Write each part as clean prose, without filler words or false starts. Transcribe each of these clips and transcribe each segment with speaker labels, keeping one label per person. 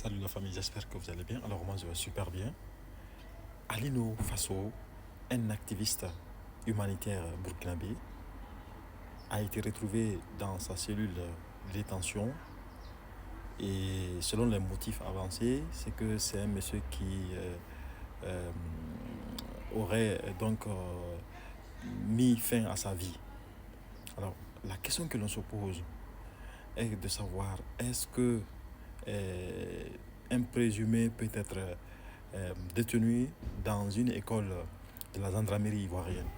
Speaker 1: Salut la famille, j'espère que vous allez bien. Alors moi je vais super bien. Alino Fasso, un activiste humanitaire burkinabé, a été retrouvé dans sa cellule de détention et selon les motifs avancés, c'est que c'est un monsieur qui euh, aurait donc mis fin à sa vie. Alors la question que l'on se pose est de savoir est-ce que euh, un présumé peut être détenu dans une école de la gendarmerie ivoirienne.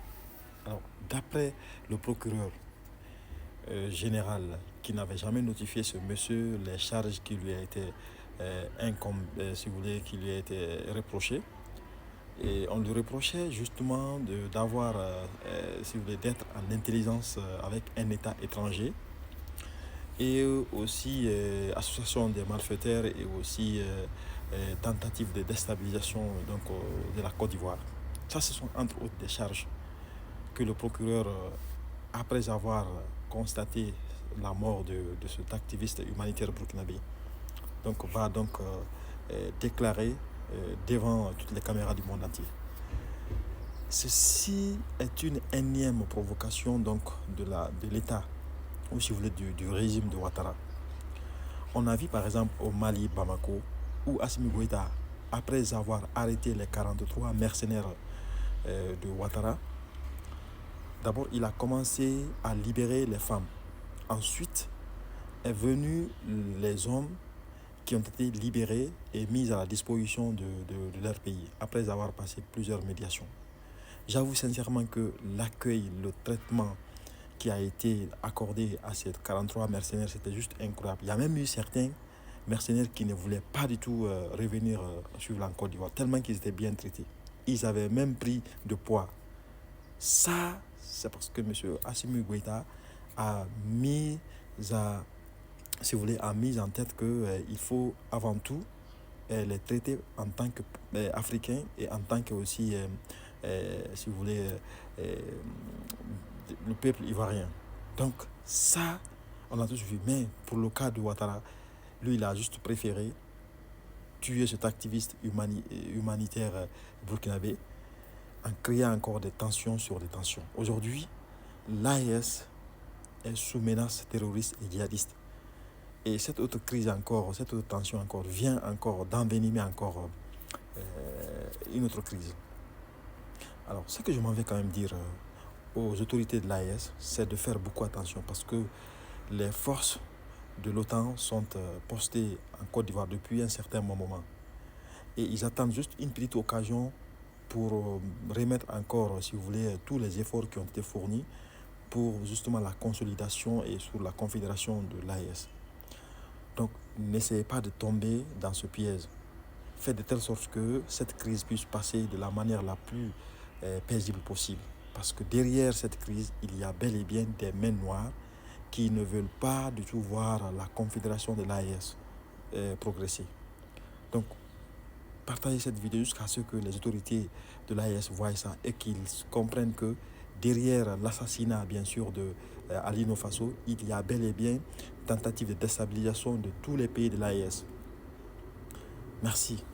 Speaker 1: Alors, d'après le procureur général qui n'avait jamais notifié ce monsieur les charges qui lui a été si vous voulez, qui lui a été reprochées, et on lui reprochait justement d'avoir, si vous voulez, d'être en intelligence avec un État étranger et aussi association des malfaiteurs et aussi tentative de déstabilisation donc, de la Côte d'Ivoire. Ça, ce sont entre autres des charges que le procureur, après avoir constaté la mort de cet activiste humanitaire burkinabé, donc, va donc déclarer devant toutes les caméras du monde entier. Ceci est une énième provocation donc, de l'État, ou si vous voulez, du régime de Ouattara. On a vu par exemple au Mali, Bamako, où Assimi Goïta, après avoir arrêté les 43 mercenaires de Ouattara, d'abord il a commencé à libérer les femmes. Ensuite est venu les hommes qui ont été libérés et mis à la disposition de leur pays, après avoir passé plusieurs médiations. J'avoue sincèrement que l'accueil, le traitement qui a été accordé à ces 43 mercenaires, c'était juste incroyable. Il y a même eu certains mercenaires qui ne voulaient pas du tout revenir suivre la Côte d'Ivoire, tellement qu'ils étaient bien traités. Ils avaient même pris de poids. Ça, c'est parce que M. Assimi Goïta a mis si vous voulez, a mis en tête qu'il faut avant tout les traiter en tant qu'Africains et en tant que aussi, si vous voulez, le peuple ivoirien. Donc ça, on a tous vu. Mais pour le cas de Ouattara, lui, il a juste préféré tuer cet activiste humanitaire burkinabé en créant encore des tensions sur des tensions. Aujourd'hui, l'AES est sous menace terroriste et djihadiste. Et cette autre crise encore, cette autre tension encore, vient encore d'envenimer encore une autre crise. Alors, ce que je m'en vais quand même dire aux autorités de l'AES, c'est de faire beaucoup attention parce que les forces de l'OTAN sont postées en Côte d'Ivoire depuis un certain moment. Et ils attendent juste une petite occasion pour remettre encore, si vous voulez, tous les efforts qui ont été fournis pour justement la consolidation et sur la confédération de l'AES. Donc, n'essayez pas de tomber dans ce piège. Faites de telle sorte que cette crise puisse passer de la manière la plus paisible possible. Parce que derrière cette crise, il y a bel et bien des mains noires qui ne veulent pas du tout voir la confédération de l'AES progresser. Donc, partagez cette vidéo jusqu'à ce que les autorités de l'AES voient ça et qu'ils comprennent que derrière l'assassinat, bien sûr, de Alino Fasso, il y a bel et bien tentative de déstabilisation de tous les pays de l'AES. Merci.